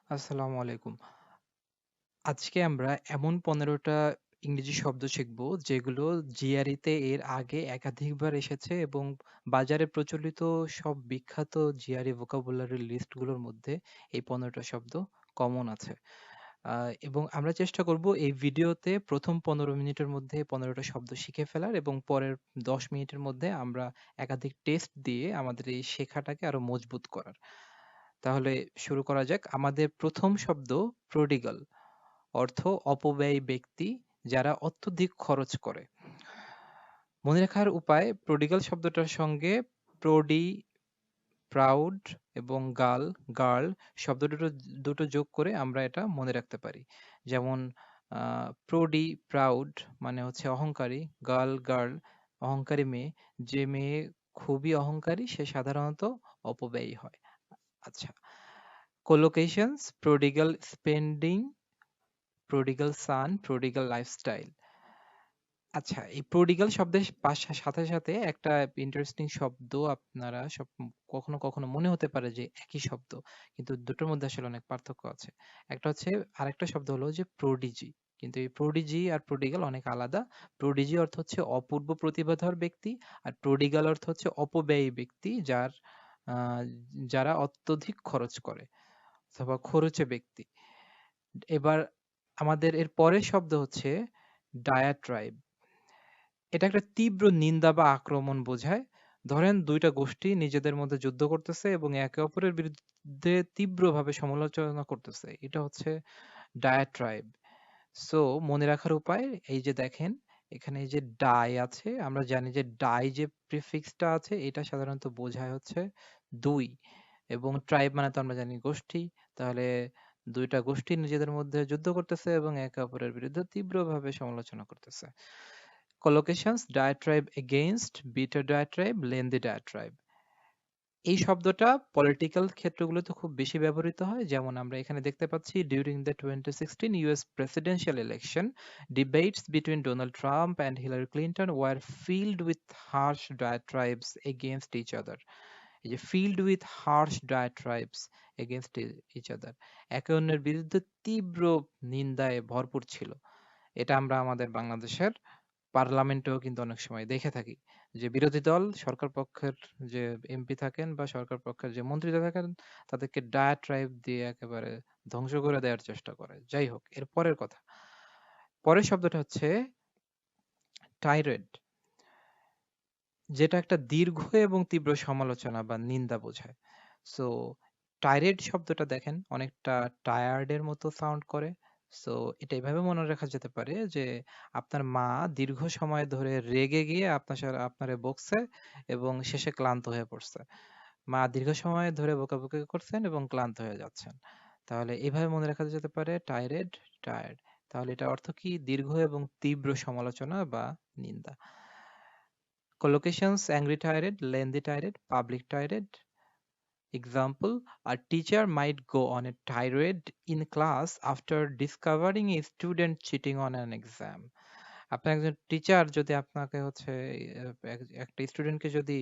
আসসালামু আলাইকুম। আজকে আমরা এমন ১৫টা ইংরেজি শব্দ শিখব যেগুলো জিআরই-তে এর আগে একাধিকবার এসেছে এবং বাজারে প্রচলিত সব বিখ্যাত জিআরই ভোকাবুলারি লিস্টগুলোর মধ্যে এই ১৫টা শব্দ কমন আছে। এবং আমরা চেষ্টা করব এই ভিডিওতে প্রথম ১৫ মিনিটের মধ্যে ১৫টা শব্দ শিখে ফেলার এবং পরের ১০ মিনিটের মধ্যে আমরা একাধিক টেস্ট দিয়ে আমাদের এই শেখাটাকে আরো মজবুত করার। তাহলে শুরু করা যাক। আমাদের প্রথম শব্দ প্রডিগাল, অর্থ অপব্যয়ী ব্যক্তি যারা অত্যধিক খরচ করে। মনে রাখার উপায়, প্রডিগাল শব্দটার সঙ্গে প্রডি, প্রাউড এবং গার্ল শব্দ দুটো যোগ করে আমরা এটা মনে রাখতে পারি। যেমন প্রডি প্রাউড মানে হচ্ছে অহংকারী, গার্ল অহংকারী মেয়ে। যে মেয়ে খুবই অহংকারী সে সাধারণত অপব্যয়ী হয়। আচ্ছা, collocations: prodigal spending, prodigal son, prodigal lifestyle। আচ্ছা, এই prodigal শব্দের সাথে সাথে একটা ইন্টারেস্টিং শব্দ আপনারা সব কখনো কখনো মনে হতে পারে যে একই শব্দ, কিন্তু দুটোর মধ্যে আসলে অনেক পার্থক্য আছে। একটা হচ্ছে, আরেকটা শব্দ হলো যে প্রোডিজি, কিন্তু এই প্রোডিজি আর প্রোডিগাল অনেক আলাদা। প্রোডিজি অর্থ হচ্ছে অপূর্ব প্রতিভাধর ব্যক্তি, আর প্রোডিগাল অর্থ হচ্ছে অপব্যয়ী ব্যক্তি আহ, যারা অত্যধিক খরচ করে অথবা খরুচে ব্যক্তি। এবার আমাদের এর পরের শব্দ হচ্ছে ডায়াট্রাইব। এটা একটা তীব্র নিন্দা বা আক্রমণ বোঝায়। ধরেন দুইটা গোষ্ঠী নিজেদের মধ্যে যুদ্ধ করতেছে এবং একে অপরের বিরুদ্ধে তীব্রভাবে সমালোচনা করতেছে, এটা হচ্ছে ডায়াট্রাইব। সো মনে রাখার উপায়, এই যে দেখেন এখানে এই যে ডাই আছে, আমরা জানি যে ডাই যে প্রিফিক্সটা আছে এটা সাধারণত বোঝায় হচ্ছে দুই, এবং ট্রাইব মানে তো আমরা জানি গোষ্ঠী। তাহলে দুইটা গোষ্ঠী নিজেদের মধ্যে যুদ্ধ করতেছে এবং একে অপরের বিরুদ্ধে তীব্রভাবে সমালোচনা করতেছে। Collocations: diatribe against, bitter diatribe, lengthy diatribe। এই শব্দটা পলিটিক্যাল ক্ষেত্রগুলোতে খুব বেশি ব্যবহৃত হয়, যেমন আমরা এখানে দেখতে পাচ্ছি during the 2016 US presidential election, debates between Donald Trump and Hillary Clinton were filled with harsh diatribes against each other। এই যে filled with harsh diatribes against each other, একে অন্যের বিরুদ্ধে তীব্র নিন্দায় ভরপুর ছিল। এটা আমরা আমাদের বাংলাদেশের পার্লামেন্টেও কিন্তু অনেক সময় দেখে থাকি যে বিরোধী দল সরকার পক্ষের যে এমপি থাকেন বা সরকার পক্ষের যে মন্ত্রীরা থাকেন তাদেরকে ডায়াট্রাইব দিয়ে একেবারে ধ্বংস করে দেওয়ার চেষ্টা করে। যাই হোক, এর পরের কথা, পরের শব্দটা হচ্ছে টাইরেড, যেটা একটা দীর্ঘ এবং তীব্র সমালোচনা বা নিন্দা বোঝায়। সো টাইরেড শব্দটা দেখেন অনেকটা টায়ার্ডের মতো সাউন্ড করে। সো এটা এভাবে মনে রাখা যেতে পারে যে আপনার মা দীর্ঘ সময় ধরে রেগে গিয়ে আপনারে বকছে এবং শেষে ক্লান্ত হয়ে পড়ছে। মা দীর্ঘ সময় ধরে বকাবকি করছেন এবং ক্লান্ত হয়ে যাচ্ছেন। তাহলে এভাবে মনে রাখা যেতে পারে টাইরেড, টায়ার্ড। তাহলে এটা অর্থ কি? দীর্ঘ এবং তীব্র সমালোচনা বা নিন্দা। Collocations: angry tirade, lengthy tirade, public tirade। Example: a teacher might go on a tirade in class after discovering a student cheating on an exam। আপনার একজন টিচার যদি আপনাকে হচ্ছে একটা স্টুডেন্টকে যদি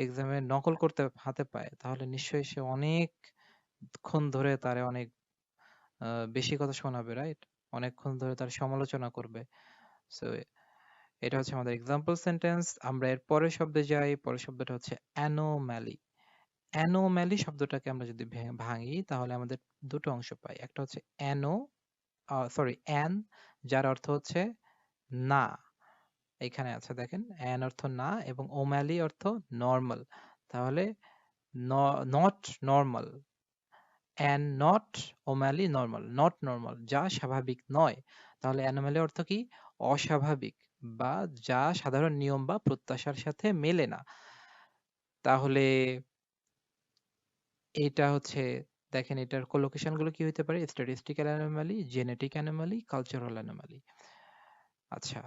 এক্সামে নকল করতে হাতে পায় তাহলে নিশ্চয়ই সে অনেকক্ষণ ধরে তারে অনেক বেশি কথা শোনাবে, রাইট? অনেকক্ষণ ধরে তার সমালোচনা করবে। সো এটা হচ্ছে আমাদের এক্সাম্পল সেন্টেন্স। আমরা এর পরের শব্দে যাই। পরের শব্দটা হচ্ছে অ্যানোম্যালি। অ্যানোম্যালি শব্দটাকে আমরা যদি ভাঙি তাহলে আমাদের দুটো অংশ পাই। একটা হচ্ছে অ্যান, যার অর্থ হচ্ছে না। এখানে আছে দেখেন, অ্যান অর্থ না এবং ওম্যালি অর্থ নর্মাল। তাহলে not normal, an not, ওম্যালি normal, not normal যা স্বাভাবিক নয়। তাহলে অ্যানোম্যালি অর্থ কি? অস্বাভাবিক বা যা সাধারণ নিয়ম বা প্রত্যাশার সাথে মেলে না। তাহলে এটা হচ্ছে, দেখেন এটার কোলোকেশন গুলো কি হইতে পারে? Statistical anomaly, genetic anomaly, cultural anomaly. আচ্ছা,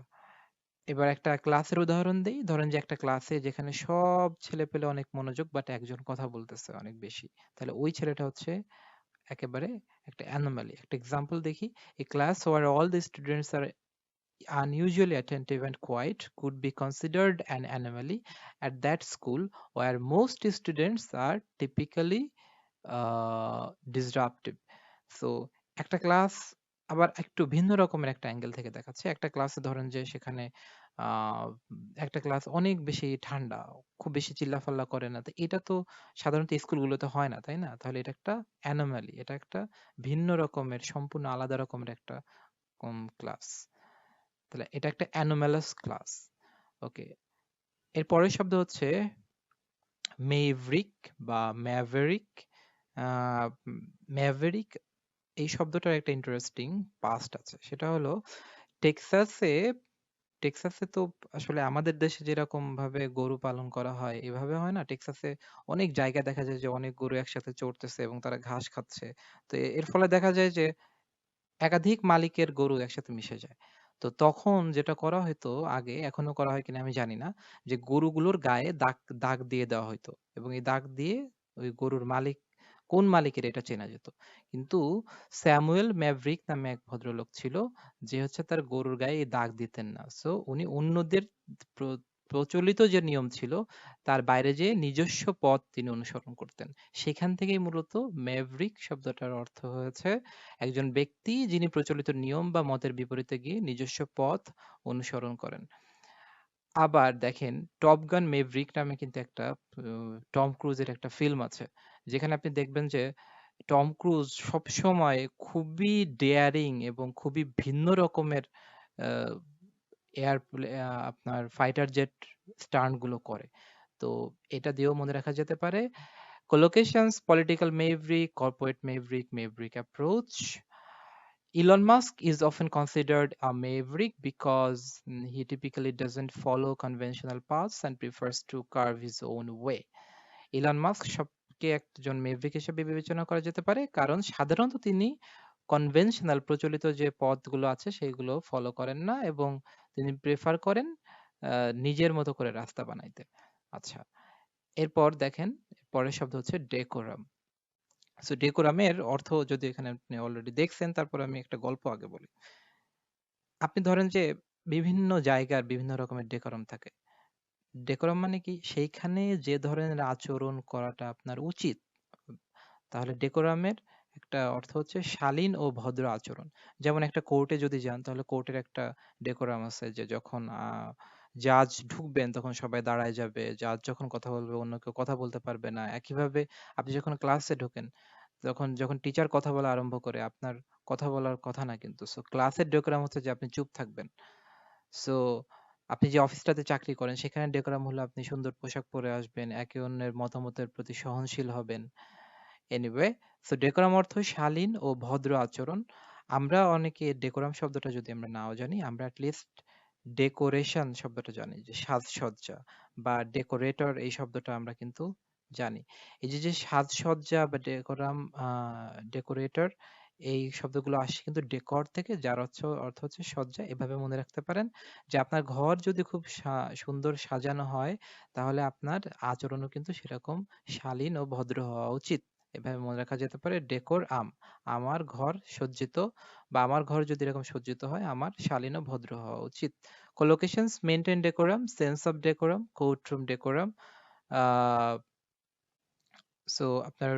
এবার একটা ক্লাসের উদাহরণ দেই। ধরেন যে একটা ক্লাসে যেখানে সব ছেলেপেলে অনেক মনোযোগ বাট একজন কথা বলতেছে অনেক বেশি, তাহলে ওই ছেলেটা হচ্ছে একেবারে একটা অ্যানোমালি। একটা এক্সাম্পল দেখি। A class where all the students are unusually attentive and quiet could be considered an anomaly at that school, where most students are typically disruptive। So একটা ক্লাস আবার একটু ভিন্ন রকমের একটা অ্যাঙ্গেল থেকে দেখাচ্ছে। একটা ক্লাসে ধরেন যে সেখানে একটা ক্লাস অনেক বেশি ঠান্ডা, খুব বেশি চিল্লাফাল্লা করে না। তো এটা তো সাধারণত স্কুলগুলোতে হয় না, তাই না? তাহলে এটা একটা অ্যানোমালি, এটা একটা ভিন্ন রকমের সম্পূর্ণ আলাদা রকমের একটা ক্লাস। তাহলে এটা একটা অ্যানোমালাস ক্লাস। ওকে, এর পরের শব্দ হচ্ছে মেভরিক বা ম্যাভেরিক। ম্যাভেরিক এই শব্দটার একটা ইন্টারেস্টিং পাস্ট আছে। সেটা হলো টেক্সাসে টেক্সাসে তো আসলে আমাদের দেশে যেরকম ভাবে গরু পালন করা হয় এভাবে হয় না। টেক্সাসে অনেক জায়গায় দেখা যায় যে অনেক গরু একসাথে চড়তেছে এবং তারা ঘাস খাচ্ছে। তো এর ফলে দেখা যায় যে একাধিক মালিকের গরু একসাথে মিশে যায়। তো তখন যেটা করা হইতো আগে, এখনো করা হয় কিনা আমি জানি না, যে গরুগুলোর গায়ে দাগ দাগ দিয়ে দেওয়া হইতো এবং এই দাগ দিয়ে ওই গরুর মালিক কোন মালিকের এটা চেনা যেত। কিন্তু স্যামুয়েল ম্যাভরিক নামে এক ভদ্রলোক ছিল, যে হচ্ছে তার গরুর গায়ে এই দাগ দিতেন না। সো উনি অন্যদের প্রচলিত যে নিয়ম ছিল তার বাইরে যেয়ে নিজস্ব পথ তিনি অনুসরণ করতেন। সেখান থেকেই মূলত ম্যাভরিক শব্দটার অর্থ হয়েছে একজন ব্যক্তি যিনি প্রচলিত নিয়ম বা মতের বিপরীতে গিয়ে নিজস্ব পথ অনুসরণ করেন। আবার দেখেন, টপ গান মেভরিক নামে কিন্তু একটা টম ক্রুজের একটা ফিল্ম আছে, যেখানে আপনি দেখবেন যে টম ক্রুজ সবসময় খুবই ডেয়ারিং এবং খুবই ভিন্ন রকমের এয়ার আপনার ফাইটার জেট স্টান্ট গুলো করে। তো এটা দিয়েও মনে রাখা যেতে পারে। Collocations: political maverick, corporate maverick, maverick approach. Elon Musk is often considered a maverick because he typically doesn't follow conventional paths and prefers to carve his own way. Elon Musk সবকে একজন মেভরিক হিসেবে বিবেচনা করা যেতে পারে কারণ সাধারণত তিনি কনভেনশনাল প্রচলিত যে পথগুলো আছে সেগুলো ফলো করেন না এবং তিনি প্রেফার করেন নিজের মতো করে রাস্তা বানাইতে। আচ্ছা, এরপর দেখেন, পরের শব্দ হচ্ছে ডেকোরাম। সো ডেকোরামের অর্থ যদি এখানে আপনি অলরেডি দেখছেন, তারপর আমি একটা গল্প আগে বলি। আপনি ধরেন যে বিভিন্ন জায়গার বিভিন্ন রকমের ডেকোরাম থাকে। ডেকোরাম মানে কি? সেইখানে যে ধরনের আচরণ করাটা আপনার উচিত। তাহলে ডেকোরামের একটা অর্থ হচ্ছে শালীন ও ভদ্র আচরণ। যেমন একটা কোর্টে যদি যান তাহলে কোর্টের একটা ডেকোরাম আছে, যে যখন জাজ ঢুকবেন তখন সবাই দাঁড়ায় যাবে, জাজ যখন কথা বলবে অন্য কেউ কথা বলতে পারবে না। একইভাবে আপনি যখন ক্লাসে ঢোকেন, যখন যখন টিচার কথা বলা আরম্ভ করে আপনার কথা বলার কথা না কিন্তু। সো ক্লাসের ডেকোরাম হচ্ছে যে আপনি চুপ থাকবেন। সো আপনি যে অফিসটাতে চাকরি করেন সেখানে ডেকোরাম হলো আপনি সুন্দর পোশাক পরে আসবেন, একে অন্যের মতামতের প্রতি সহনশীল হবেন। এনিওয়ে, সো ডেকোরাম অর্থ শালীন ও ভদ্র আচরণ। আমরা অনেকে ডেকোরাম শব্দটা যদি আমরা নাও জানি, আমরা অ্যাটলিস্ট ডেকোরেশন শব্দটা জানি, যে সাজসজ্জা বা ডেকোরেটর এই শব্দটা আমরা কিন্তু জানি। এই যে যে সাজসজ্জা বা ডেকোরাম, ডেকোরেটর, এই শব্দগুলো আসে কিন্তু ডেকর থেকে, যার অর্থ অর্থ হচ্ছে সজ্জা। এভাবে মনে রাখতে পারেন যে আপনার ঘর যদি খুব সুন্দর সাজানো হয় তাহলে আপনার আচরণও কিন্তু সেরকম শালীন ও ভদ্র হওয়া উচিত। এভাবে মনে রাখা যেতে পারে ডেকোর আম, আমার ঘর সজ্জিত, বা আমার ঘর যদি এরকম সজ্জিত হয় আমার শালীন ও ভদ্র হওয়া উচিত। Collocations: maintain decorum, sense of decorum, courtroom decorum. Ah so আপনার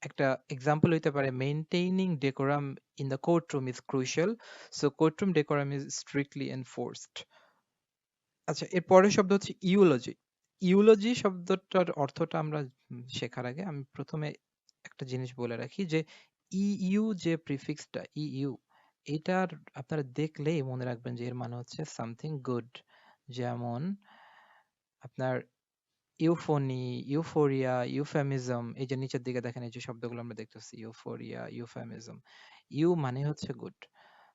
একটা এক্সাম্পল হইতে পারে, maintaining decorum in the courtroom is crucial, so courtroom decorum is strictly enforced. আচ্ছা, এর পরের শব্দ হচ্ছে ইউলজি। ইউলজি শব্দটার অর্থটা আমরা শেখার আগে আমি প্রথমে একটা জিনিস বলে রাখি, যে ইইউ যে প্রিফিক্সটা ইইউ, এটার আপনারা দেখলেই মনে রাখবেন যে এর মানে হচ্ছে সামথিং গুড। যেমন আপনার ইউফোনি, ইউফোরিয়া, ইউফেমিজম, এই যে নিচের দিকে দেখেন এই যে শব্দগুলো আমরা দেখতেছি, ইউফোরিয়া, ইউফেমিজম। ইউ মানে হচ্ছে গুড।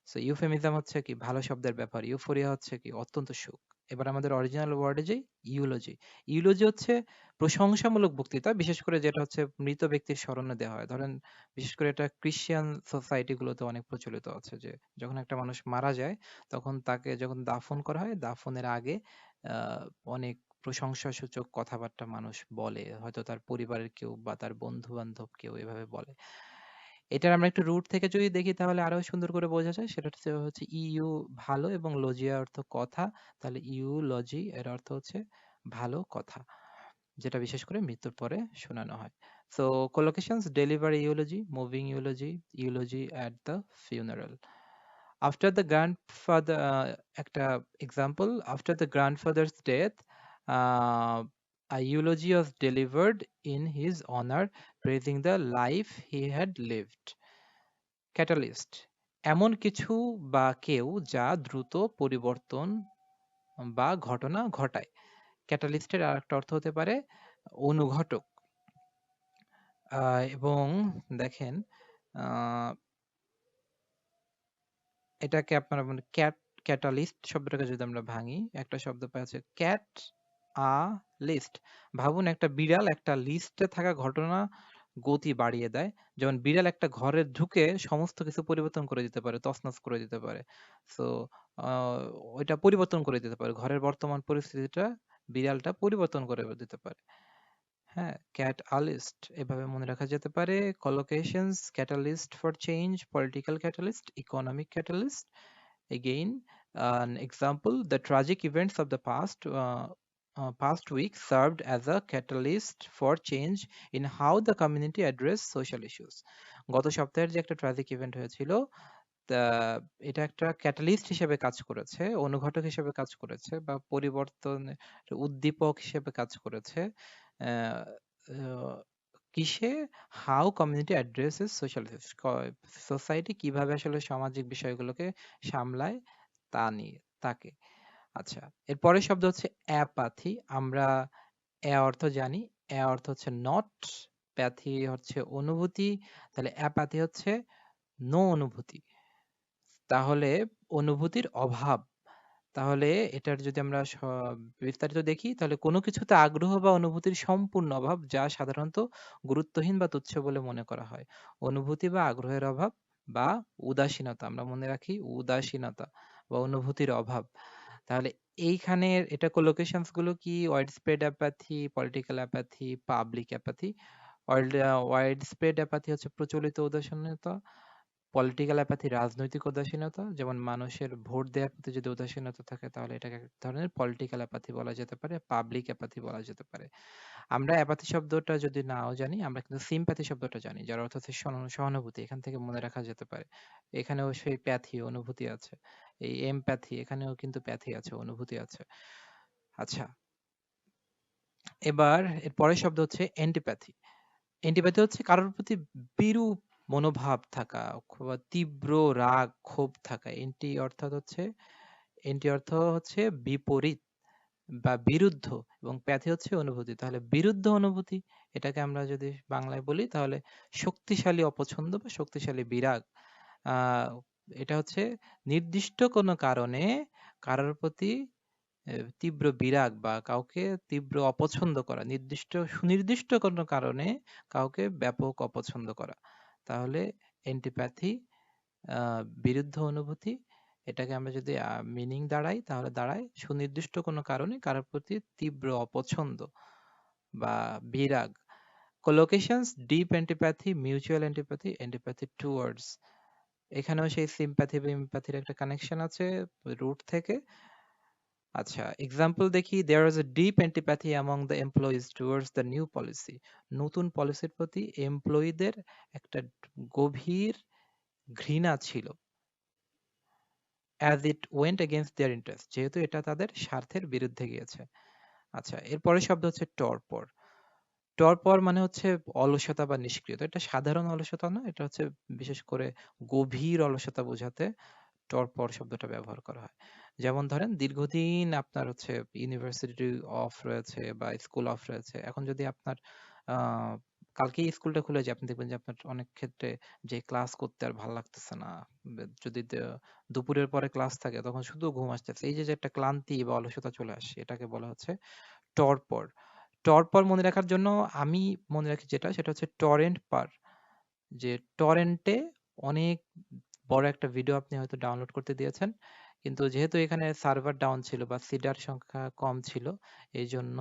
সো ইউফেমিজম হচ্ছে কি ভালো শব্দের ব্যাপার, ইউফোরিয়া হচ্ছে কি অত্যন্ত সুখ। এবার আমাদের অরিজিনাল ওয়ার্ডে যাই, ইউলজি। ইউলজি হচ্ছে প্রশংসামূলক বক্তৃতা, বিশেষ করে যেটা হচ্ছে মৃত ব্যক্তির স্মরণে দেওয়া হয়। ধরেন বিশেষ করে এটা ক্রিশ্চিয়ান সোসাইটি গুলোতে অনেক প্রচলিত আছে, যে যখন একটা মানুষ মারা যায় তখন তাকে যখন দাফন করা হয়, দাফনের আগে আহ অনেক প্রশংসাসূচক কথাবার্তা মানুষ বলে, হয়তো তার পরিবারের কেউ বা তার বন্ধু বান্ধব কেউ এভাবে বলে। এটার আমরা একটু রুট থেকে যদি দেখি তাহলে আরো সুন্দর করে বোঝা যায়। সেটা হচ্ছে ইউ ভালো এবং লজিয়া অর্থ কথা। তাহলে ইউলজি এর অর্থ হচ্ছে ভালো কথা, যেটা বিশেষ করে মৃত্যুর পরে শোনানো হয়। So collocations deliver eulogy, moving eulogy, eulogy at the funeral. After the grandfather, একটা example, after the grandfather's death, uh, a eulogy was delivered in his honor, praising the life he had lived. Catalyst, এমন কিছু বা কেউ যা দ্রুত পরিবর্তন বা ঘটনা ঘটায়। ক্যাটালিস্টের আরেকটা অর্থ হতে পারে অনুঘটক। এবং দেখেন, আহ, এটাকে আপনারা মানে ক্যাটালিস্ট শব্দটাকে যদি আমরা ভাঙি, একটা শব্দ পাই আছে ক্যাট আ লিস্ট। ভাবুন একটা বিড়াল একটা লিস্টে থাকা ঘটনা গতি বাড়িয়ে দেয়। যেমন বিড়াল একটা ঘরে ঢুকে সমস্ত কিছু পরিবর্তন করে দিতে পারে, তছনছ করে দিতে পারে। সো ওইটা পরিবর্তন করে দিতে পারে, ঘরের বর্তমান পরিস্থিতিটা বিড়ালটা পরিবর্তন করে দিতে পারে। হ্যাঁ, ক্যাটালিস্ট এভাবে মনে রাখা যেতে পারে। collocations, catalyst for change, political catalyst, economic catalyst. Again, an example, the tragic events of the past week served as a catalyst for change in how the community address social issues. গত সপ্তাহের যে একটা tragic event হয়েছিল, তা এটা একটা catalyst হিসেবে কাজ করেছে, অনুঘটক হিসেবে কাজ করেছে, বা পরিবর্তন উদ্দীপক হিসেবে কাজ করেছে। আহ, আহ, কিসে? How community addresses social, society কিভাবে আসলে সামাজিক বিষয়গুলোকে সামলায় তা নিয়ে তাকে। আচ্ছা, এর পরের শব্দ হচ্ছে অ্যাপাথি। আমরা অ্যা অর্থ জানি, অ্যা অর্থ হচ্ছে নট, প্যাথি হচ্ছে অনুভূতি, তাহলে অ্যাপাথি হচ্ছে নো অনুভূতি। তাহলে অনুভূতির অভাব। তাহলে এটার যদি আমরা বিস্তারিত দেখি, তাহলে কোনো কিছুতে আগ্রহ বা অনুভূতির সম্পূর্ণ অভাব, যা সাধারণত গুরুত্বহীন বা তুচ্ছ বলে মনে করা হয়। অনুভূতি বা আগ্রহের অভাব বা উদাসীনতা, আমরা মনে রাখি উদাসীনতা বা অনুভূতির অভাব। তাহলে এইখানে এটা কোলোকেশনস গুলো কি? Wide spread apathy, political apathy, public apathy. Wide spread apathy হচ্ছে প্রচলিত উদাসীনতা, পলিটিক্যাল অ্যাপাথি রাজনৈতিক উদাসীনতা, যেমন মানুষের ভোট দেওয়ার প্রতি যদি উদাসীনতা থাকে তাহলে এটাকে এক ধরনের পলিটিক্যাল অ্যাপাথি বলা যেতে পারে, পাবলিক অ্যাপাথি বলা যেতে পারে। আমরা অ্যাপাথি শব্দটা যদি নাও জানি, আমরা কিন্তু সিম্প্যাথি শব্দটা জানি, যার অর্থ হচ্ছে সহানুভূতি। এখান থেকে মনে রাখা যেতে পারে। এখানেও সেই প্যাথি অনুভূতি আছে। এই এমপ্যাথি, এখানেও কিন্তু প্যাথি আছে, অনুভূতি আছে। আচ্ছা, এবার এর পরের শব্দ হচ্ছে অ্যান্টিপ্যাথি। অ্যান্টিপ্যাথি হচ্ছে কারোর প্রতি বিরূপ মনোভাব থাকা, অথবা তীব্র রাগ ক্ষোভ থাকা। এন্টি অর্থ হচ্ছে বিপরীত বা বিরুদ্ধ, এবং প্যাথি হচ্ছে অনুভূতি। তাহলে বিরুদ্ধ অনুভূতি, এটাকে আমরা যদি বাংলায় বলি তাহলে শক্তিশালী অপছন্দ বা শক্তিশালী বিরাগ। আহ এটা হচ্ছে নির্দিষ্ট কোনো কারণে কারোর প্রতি তীব্র বিরাগ বা কাউকে তীব্র অপছন্দ করা, সুনির্দিষ্ট কোনো কারণে কাউকে ব্যাপক অপছন্দ করা। তাহলে এন্টিপ্যাথি বিরুদ্ধ অনুভূতি। এটাকে আমরা যদি মিনিং দাঁড়াই, তাহলে দাঁড়ায় সুনির্দিষ্ট কোনো কারণে কারোর প্রতি তীব্র অপছন্দ বা বিরাগ। Collocations, deep antipathy, mutual antipathy, antipathy towards. এখানেও সেই সিম্প্যাথি বা এমপ্যাথির একটা কানেকশন আছে রুট থেকে। আচ্ছা, এক্সাম্পল দেখি। There is a deep antipathy among the employees towards the new policy. নতুন পলিসির প্রতি এমপ্লয়ীদের একটা গভীর ঘৃণা ছিল, as it went against their interest, যেহেতু এটা তাদের স্বার্থের বিরুদ্ধে গিয়েছে। আচ্ছা, এরপরের শব্দ হচ্ছে টর্পর। টর্পর মানে হচ্ছে অলসতা বা নিষ্ক্রিয়তা। এটা সাধারণ অলসতা না, এটা হচ্ছে বিশেষ করে গভীর অলসতা বোঝাতে টর্পর শব্দটা ব্যবহার করা হয়। যেমন ধরেন দীর্ঘদিন আপনার হচ্ছে ইউনিভার্সিটি অফ রয়েছে বা স্কুল অফ রয়েছে, এখন যদি আপনার আহ কালকেই স্কুলটা খুলে যায়, আপনি দেখবেন যে আপনার অনেক ক্ষেত্রে যে ক্লাস করতে আর ভালো লাগতেছে না। যদি দুপুরের পরে ক্লাস থাকে তখন শুধু ঘুম আসতেছে, এই যে যে একটা ক্লান্তি বা অলসতা চলে আসে, এটাকে বলা হচ্ছে টর্পর। টর্পর মনে রাখার জন্য আমি মনে রাখি যেটা, সেটা হচ্ছে টরেন্ট পার। যে টরেন্টে অনেক বড় একটা ভিডিও আপনি হয়তো ডাউনলোড করতে দিয়েছেন, কিন্তু যেহেতু এখানে সার্ভার ডাউন ছিল বা সিডার সংখ্যা কম ছিল, এই জন্য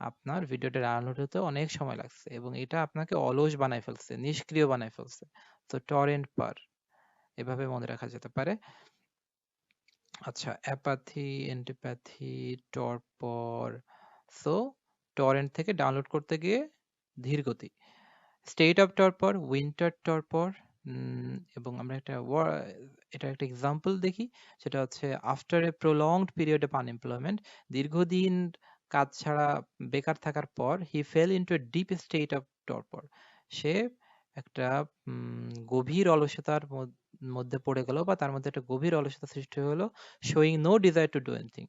আপনার ভিডিওটা ডাউনলোড হতে অনেক সময় লাগছে, এবং এটা আপনাকে অলস বানায় ফেলছে, নিষ্ক্রিয় বানায় ফেলছে। তো টরেন্ট পার এভাবে মনে রাখা যেতে পারে। আচ্ছা, apathy, antipathy, torpor. So torrent থেকে ডাউনলোড করতে গিয়ে ধীর গতি। State of torpor, winter torpor, এবং আমরা এটা একটা এক্সাম্পল দেখি, সেটা হচ্ছে after a prolonged period of unemployment, দীর্ঘদিন কাজ ছাড়া বেকার থাকার পর he fell into a deep state of torpor, সে একটা গভীর অলসতার মধ্যে পড়ে গেল, বা তার মধ্যে একটা গভীর অলসতা সৃষ্টি হলো, showing no desire to do anything,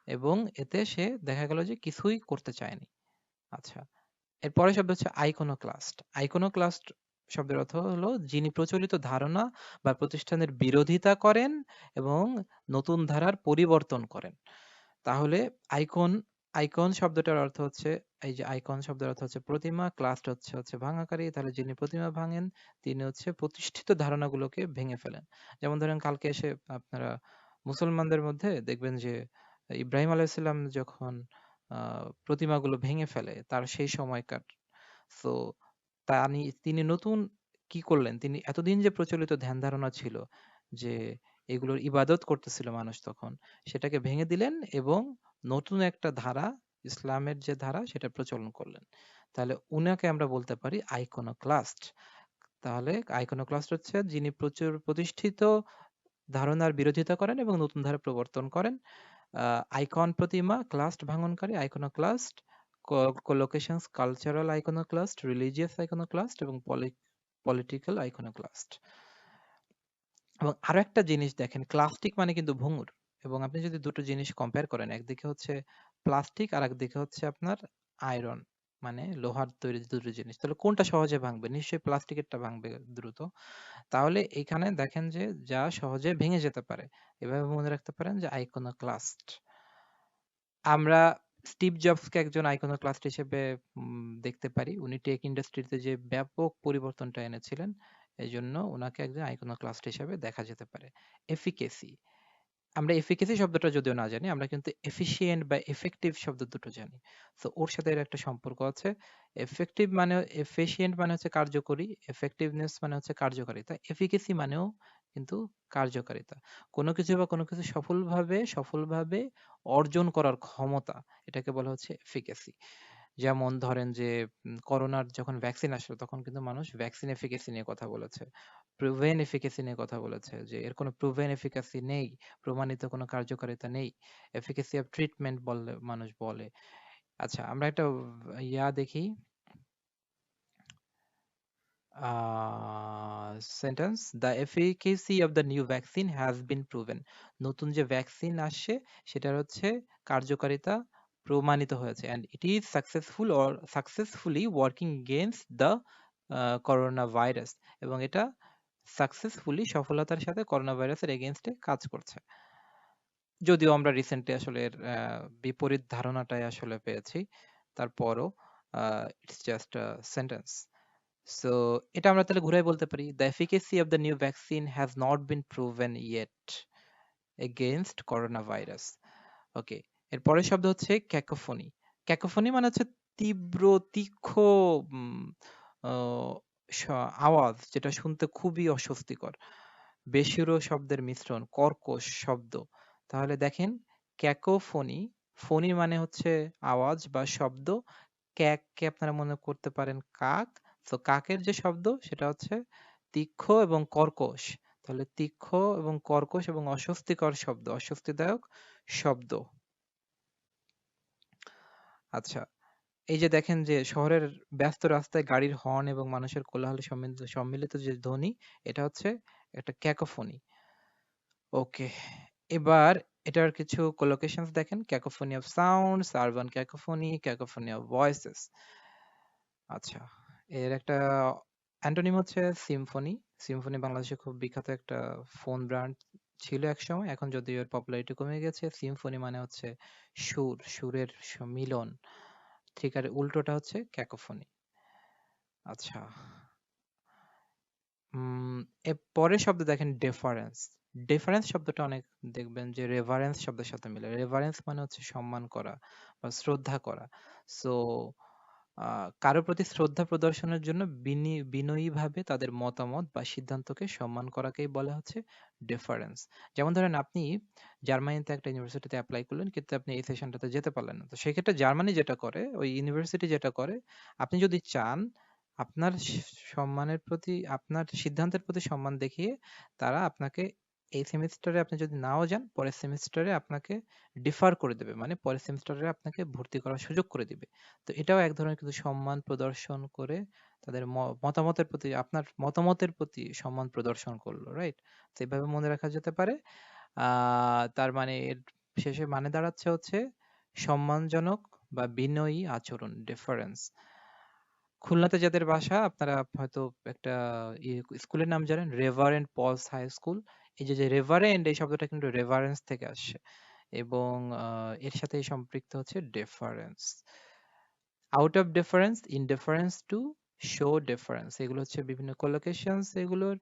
এবং এতে সে দেখা গেল যে কিছুই করতে চায়নি। আচ্ছা, এর পরের শব্দ হচ্ছে আইকনোক্লাস্ট। আইকনোক্লাস্ট শব্দের অর্থ হলো যিনি প্রচলিত ধারণা বা প্রতিষ্ঠানের বিরোধিতা করেন এবং নতুন ধারার পরিবর্তন করেন। তাহলে আইকন, আইকন শব্দটার অর্থ হচ্ছে, এই যে আইকন শব্দের অর্থ হচ্ছে প্রতিমা, ক্লাস্ট হচ্ছে হচ্ছে ভাঙাকারী, তাহলে যিনি প্রতিমা ভাঙেন তিনি হচ্ছে প্রতিষ্ঠিত ধারণাগুলোকে ভেঙে ফেলেন। যেমন ধরেন কালকে এসে আপনারা মুসলমানদের মধ্যে দেখবেন যে ইব্রাহিম আলাইহিসসালাম যখন প্রতিমাগুলো ভেঙে ফেলে তার সেই সময়কার, সো তিনি নতুন কি করলেন, তিনি এতদিন যে প্রচলিত ধ্যান ধারণা ছিল যে এগুলোর ইবাদত করতেছিল মানুষ, তখন সেটাকে ভেঙে দিলেন এবং নতুন একটা ধারা, ইসলামের যে ধারা সেটা প্রচলন করলেন। তাহলে উনাকে আমরা বলতে পারি আইকনোক্লাস্ট। তাহলে আইকনোক্লাস্ট হচ্ছে যিনি প্রচুর প্রতিষ্ঠিত ধারণার বিরোধিতা করেন এবং নতুন ধারা প্রবর্তন করেন। আইকন প্রতিমা, ক্লাস্ট ভাঙনকারী iconoclast, locations cultural iconoclast, religious iconoclast এবং পলিটিক্যাল আইকনোক্লাস্ট। এবং আরো একটা জিনিস দেখেন, ক্লাস্টিক মানে কিন্তু ভঙ্গুর, এবং আপনি যদি দুটো জিনিস কম্পেয়ার করেন, একদিকে হচ্ছে প্লাস্টিক আর একদিকে হচ্ছে আপনার আয়রন, মানে লোহার তৈরি দুটো জিনিস, তাহলে কোনটা সহজে ভাঙবে? নিশ্চয়ই প্লাস্টিকেরটা ভাঙবে দ্রুত। তাহলে এখানে দেখেন যে যা সহজে ভেঙে যেতে পারে, এভাবে মনে রাখতে পারেন যে আইকনোক্লাস্ট। আমরা স্টিভ জবসকে একজন আইকনোক্লাস্ট হিসেবে দেখতে পারি। উনি টেক ইন্ডাস্ট্রিতে যে ব্যাপক পরিবর্তনটা এনেছিলেন, এজন্য উনাকে একজন আইকনোক্লাস্ট হিসেবে দেখা যেতে পারে। এফিকেসি, আমরা এফিকেসি শব্দটা যদিও না জানি, আমরা কিন্তু এফিশিয়েন্ট বা এফেক্টিভ শব্দ দুটো জানি। তো ওর সাথে এর একটা সম্পর্ক আছে। এফেক্টিভ মানে, এফিশিয়েন্ট মানে হচ্ছে কার্যকরী, এফেক্টিভনেস মানে হচ্ছে কার্যকারিতা, এফিকেসি মানেও কিন্তু কার্যকারিতা। কোনো কিছু বা কোনো কিছু সফলভাবে সফলভাবে অর্জন করার ক্ষমতা, এটাকে বলা হচ্ছে এফিকেসি। যেমন ধরেন যে করোনার যখন ভ্যাকসিন আসলো তখন কিন্তু মানুষ ভ্যাকসিন এফিকেসি নিয়ে কথা বলেছে, প্রুভেন এফিকেসি নিয়ে কথা বলেছে, যে এর কোনো প্রুভেন এফিকাসি নেই, প্রমাণিত কোনো কার্যকারিতা নেই, এফিকাসি অফ ট্রিটমেন্ট বললে মানুষ বলে। আচ্ছা, আমরা একটা দেখি, sentence, the efficacy of the new vaccine has been proven. নতুন যে ভ্যাকসিন আসছে সেটার হচ্ছে কার্যকারিতা প্রমাণিত হয়েছে, and it is successful or successfully working against the corona virus, এবং এটা সাকসেসফুলি সফলতার সাথে করোনা ভাইরাসের এগেইনস্টে কাজ করছে। যদিও আমরা রিসেন্টলি আসলে এর বিপরীত ধারণাটাই আসলে পেয়েছি, তারপরও it's just a sentence. So এটা আমরা তাহলে ঘুরাই বলতে পারি, the efficacy of the new vaccine has not been proven yet against corona virus. Okay, এর পরের শব্দ হচ্ছে ক্যাকোফোনি। ক্যাকোফোনি মানে হচ্ছে তীব্র, তীক্ষ্ণ উম, আহ, আওয়াজ, যেটা শুনতে খুবই অস্বস্তিকর, বেসুরো শব্দের মিশ্রণ, কর্কশ শব্দ। তাহলে দেখেন, ক্যাকোফোনি, ফোনি মানে হচ্ছে আওয়াজ বা শব্দ, ক্যাককে আপনারা মনে করতে পারেন কাক, তো কাকের যে শব্দ সেটা হচ্ছে তীক্ষ্ণ এবং কর্কশ। তাহলে তীক্ষ্ণ এবং কর্কশ এবং অস্বস্তিকর শব্দ, অস্বস্তিদায়ক শব্দ। আচ্ছা, এই যে দেখেন যে শহরের ব্যস্ত রাস্তায় গাড়ির হর্ন এবং মানুষের কোলাহল সম্মিলিত সম্মিলিত যে ধ্বনি, এটা হচ্ছে একটা ক্যাকোফোনি। ওকে, এবার এটার কিছু কোলোকেশনস দেখেন, cacophony of sounds, urban cacophony, cacophony of voices. আচ্ছা, এর একটা অ্যান্টোনিম হচ্ছে সিম্ফনি। সিম্ফনি বাংলাদেশে খুব বিখ্যাত একটা ফোন ব্র্যান্ড ছিল একসময়, এখন যদিও এর পপুলারিটি কমে গেছে। সিম্ফনি মানে হচ্ছে সুর, সুরের মিলন, ঠিক আর উল্টোটা হচ্ছে ক্যাকোফোনি। আচ্ছা, এর পরের শব্দ দেখেন ডেফারেন্স। ডেফারেন্স শব্দটা অনেক দেখবেন যে রেভারেন্স শব্দের সাথে মিলে। রেভারেন্স মানে হচ্ছে সম্মান করা বা শ্রদ্ধা করা। সো কারো প্রতি শ্রদ্ধা প্রদর্শনের জন্য বিনয়ীভাবে তাদের মতামত বা সিদ্ধান্তকে সম্মান করাকেই বলা হচ্ছে ডিফারেন্স। যেমন ধরেন আপনি জার্মানিতে একটা ইউনিভার্সিটিতে অ্যাপ্লাই করলেন, কিন্তু আপনি এই সেশনটাতে যেতে পারলেন না। তো সেক্ষেত্রে জার্মানি যেটা করে, ওই ইউনিভার্সিটি যেটা করে, আপনি যদি চান আপনার সম্মানের প্রতি, আপনার সিদ্ধান্তের প্রতি সম্মান দেখিয়ে তারা আপনাকে এই সেমিস্টারে আপনি যদি নাও যান, পরের সেমিস্টারে আপনাকে ডিফার করে দেবে, মানে পরের সেমিস্টারে আপনাকে ভর্তি করার সুযোগ করে দিবে। তো এটাও এক ধরনের কিন্তু সম্মান প্রদর্শন করে তাদের মতামতের প্রতি, আপনার মতামতের প্রতি সম্মান প্রদর্শন করলো, রাইট? তো এভাবে মনে রাখা যেতে পারে। তার মানে এর শেষে মানে দাঁড়াচ্ছে হচ্ছে সম্মানজনক বা বিনয়ী আচরণ, ডিফারেন্স। খুলনাতে যাদের বাসা, আপনারা হয়তো একটা স্কুলের নাম জানেন, রেভারেন্ড পলস হাই স্কুল। এই যে যে রেভারেন্ড, এই শব্দটা কিন্তু রেভারেন্স থেকে আসছে, এবং এর সাথে সম্পৃক্ত হচ্ছে difference. Out of difference, indifference to, show difference, এগুলো হচ্ছে বিভিন্ন কোলোকেশনস এগুলোর।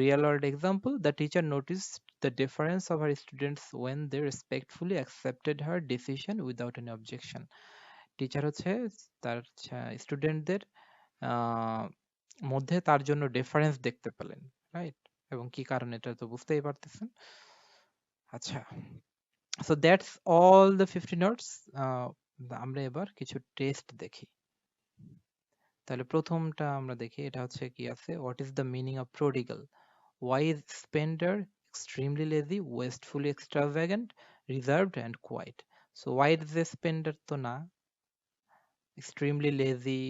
Real world example: the teacher notice the difference of her students when they respectfully accepted her decision without any objection. Teacher হচ্ছে তার স্টুডেন্টদের মধ্যে তার জন্য ডিফারেন্স দেখতে পেলেন, রাইট? এবং কি কারণে এটা তো বুঝতেই পারতেছেন। আচ্ছা, so that's all the 50 notes. আমরা এবার কিছু টেস্ট দেখি। তাহলে প্রথমটা আমরা দেখি, এটা হচ্ছে কি আছে, what is the meaning of prodigal? Why is spender extremely lazy, wastefully extravagant, reserved and quiet? So why is the spender তো না, এক্সট্রিমলি লেজি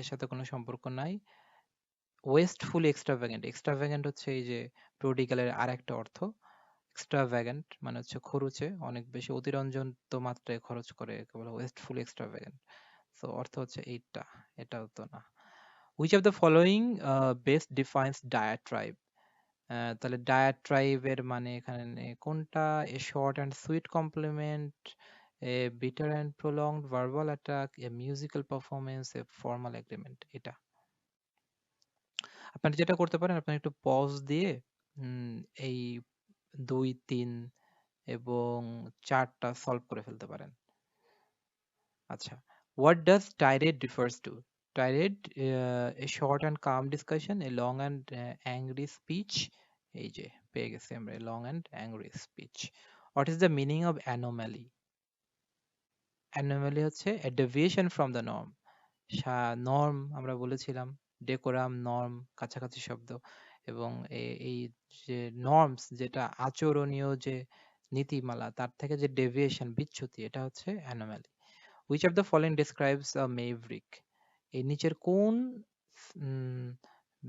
এর সাথে কোনো সম্পর্ক নাই, ওয়েস্টফুলি এক্সট্রাভ্যাগেন্ট, এক্সট্রাভ্যাগেন্ট হচ্ছে এই যে প্রোডিগালের আর একটা অর্থ। এক্সট্রাভ্যাগেন্ট মানে হচ্ছে খরুচে, অনেক বেশি অতিরঞ্জিত মাত্রায় খরচ করে, একে বলে ওয়েস্টফুলি এক্সট্রাভ্যাগেন্ট। তো অর্থ হচ্ছে এইটা, এটাও তো না। Which of the following best defines diatribe? তাহলে diatribe এর মানে এখানে কোনটা? A short and sweet compliment, a bitter and prolonged verbal attack, a musical performance, a formal agreement? এটা আপনারা যেটা করতে পারেন, আপনারা একটু পজ দিয়ে উম, এই 2, 3 এবং 4টা সলভ করে ফেলতে পারেন। আচ্ছা, what does tirade refers to? Tirade, a short and calm discussion, a long and angry speech. এই যে পেয়ে গেছি আমরা, long and angry speech. What is the meaning of anomaly? Anomaly হচ্ছে a deviation from the norm. Norm আমরা বলেছিলাম, decorum, norm কাছাকাছি শব্দ, এবং এই যে নর্মস, যেটা আচরণীয় যে নীতিমালা, তার থেকে যে ডেভিয়েশন, বিচ্যুতি, এটা হচ্ছে anomaly. Which of the following describes a maverick? এই নিচের কোন উম,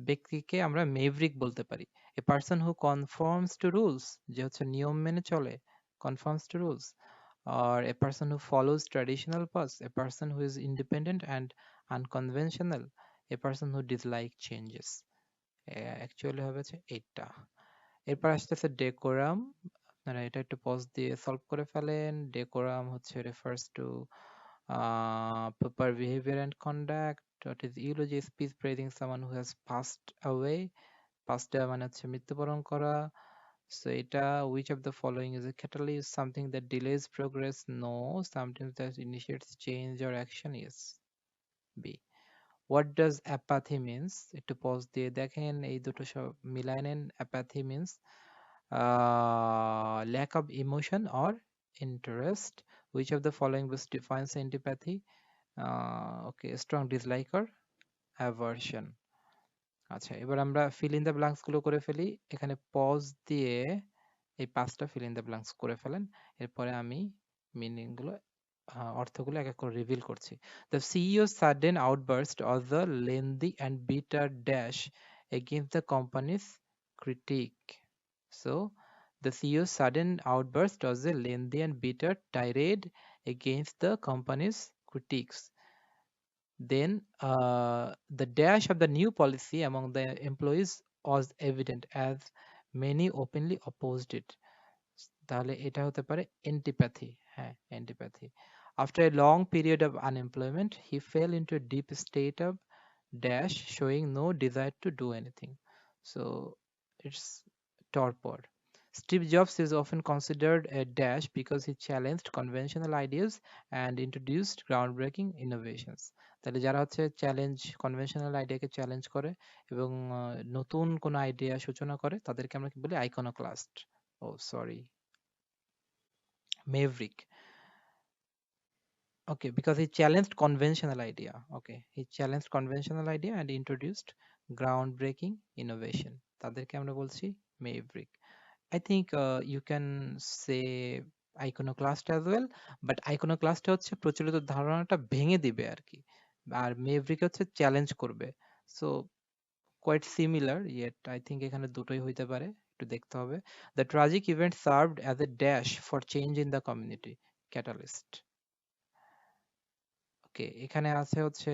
ব্যক্তিকে আমরা মেভরিক বলতে পারি? A person who conforms to rules, যে হচ্ছে নিয়ম মেনে চলে, conforms to rules, or a person who follows traditional paths, a person who is independent and unconventional, a person who dislike changes? Actually হবে হচ্ছে এইটা। এরপর আসতেছে ডেকোরাম। আপনারা এটা একটু পজ দিয়ে সলভ করে ফেলেন। ডেকোরাম হচ্ছে refers to proper behavior and conduct. What is eulogy? Speech praising someone who has passed away. Passed away মানে হচ্ছে মৃত্যুবরণ করা। So এটা, which of the following is a catalyst? Something that delays progress? No. Something that initiates change or action? Yes. B. What does apathy means? একটু pause দিয়ে দেখেন, এই দুটো সব মিলায় নেন। Apathy means lack of emotion or interest. Which of the following best defines antipathy? Okay, strong dislike or aversion. আচ্ছা, এবার আমরা fill in the blanks গুলো করে ফেলি। এখানে পজ দিয়ে এই 5টা fill in the blanks করে ফেলেন। এরপরে আমি মিনিং গুলো, অর্থগুলো এক এক করে রিভিল করছি। The CEO's sudden outburst was the lengthy and bitter dash against the company's critique. So, the CEO's sudden outburst was a lengthy and bitter tirade against the company's critiques. Then, the dash of the new policy among the employees was evident as many openly opposed it. তাহলে এটা হতে পারে এন্টিপ্যাথি। হ্যাঁ, এন্টিপ্যাথি। After a long period of unemployment, he fell into a deep state of dash, showing no desire to do anything. So it's torpor. Steve Jobs is often considered a dash because he challenged conventional ideas and introduced groundbreaking innovations. তাহলে যারা হচ্ছে challenge conventional আইডিয়াকে challenge করে এবং নতুন কোন idea সূচনা করে তাদেরকে আমরা কি বলি iconoclast O sorry মেভরিক okay because he challenged conventional idea okay he challenged conventional idea and introduced groundbreaking innovation তাদেরকে আমরা বলছি মেভরিক I think you can say iconoclast as well, but iconoclast হচ্ছে প্রচলিত ধারণাটা ভেঙে দিবে আর কি আর মেভরিক হচ্ছে চ্যালেঞ্জ করবে so quite similar yet I think এখানে দুটোই হইতে পারে একটু দেখতে হবে the tragic event served as a dash for change in the community catalyst ওকে এখানে আছে হচ্ছে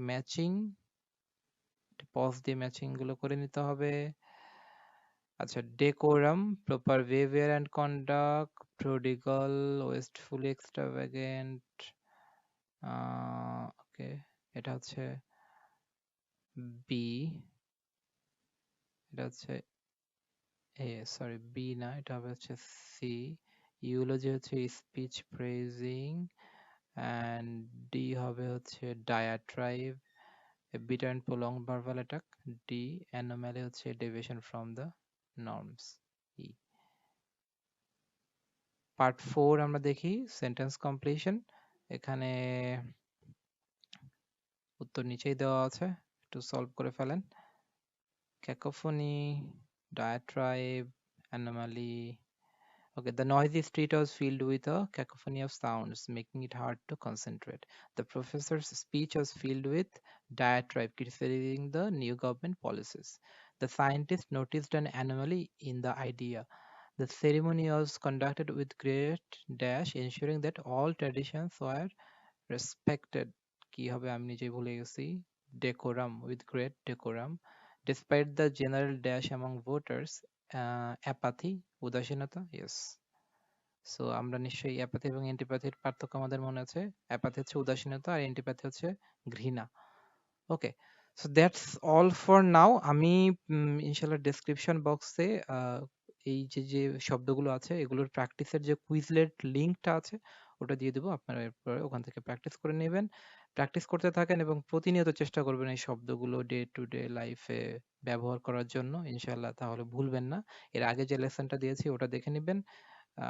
ম্যাচিং পজ দিয়ে ম্যাচিং গুলো করে নিতে হবে আচ্ছা decorum proper behaviour and conduct prodigal wastefully extravagant okay এটা হচ্ছে বি এটা হচ্ছে এ সরি বি না এটা হবে হচ্ছে সি ইউলজি হচ্ছে স্পিচ প্রেজিং অ্যান্ড ডি হবে হচ্ছে diatribe bitter and prolonged verbal attack d anomaly হচ্ছে deviation from the norms e part 4 আমরা দেখি সেন্টেন্স কমপ্লিশন এখানে উত্তর নিচেই দেওয়া আছে একটু সলভ করে ফেলেন cacophony diatribe anomaly okay the noisy street was filled with a cacophony of sounds making it hard to concentrate the professor's speech was filled with diatribe criticizing the new government policies the scientist noticed an anomaly in the idea. The ceremony was conducted with great dash, ensuring that all traditions were respected. কি হবে আমি নিজেই ভুলে গেছি decorum with great decorum despite the general dash among voters apathy উদাসীনতা yes so আমরা নিশ্চয়ই apathy এবং এন্টিপ্যাথির পার্থক্য আমাদের মনে আছে অ্যাপাথি হচ্ছে উদাসীনতা আর এন্টিপ্যাথি হচ্ছে ঘৃণা okay so that's all for now আমি ইনশাল্লাহ ডেসক্রিপশন বক্সে এই যে যে শব্দগুলো আছে এগুলোর প্র্যাকটিসের যে কুইজলেট লিঙ্কটা আছে ওটা দিয়ে দেবো আপনারা এরপরে ওখান থেকে প্র্যাকটিস করে নেবেন প্র্যাকটিস করতে থাকেন এবং প্রতিনিয়ত চেষ্টা করবেন এই শব্দগুলো ডে টু ডে লাইফে ব্যবহার করার জন্য ইনশাল্লাহ তাহলে ভুলবেন না এর আগে যে লেসনটা দিয়েছি ওটা দেখে নেবেন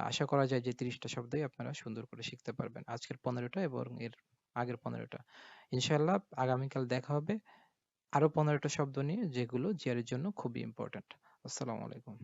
আশা করা যায় যে 30টা শব্দই আপনারা সুন্দর করে শিখতে পারবেন আজকের 15টা এবং এর আগের 15টা ইনশাল্লাহ আগামীকাল দেখা হবে আরো 15টা শব্দ নিয়ে যেগুলো জিআর এর জন্য খুবই ইম্পর্ট্যান্ট আসসালামু আলাইকুম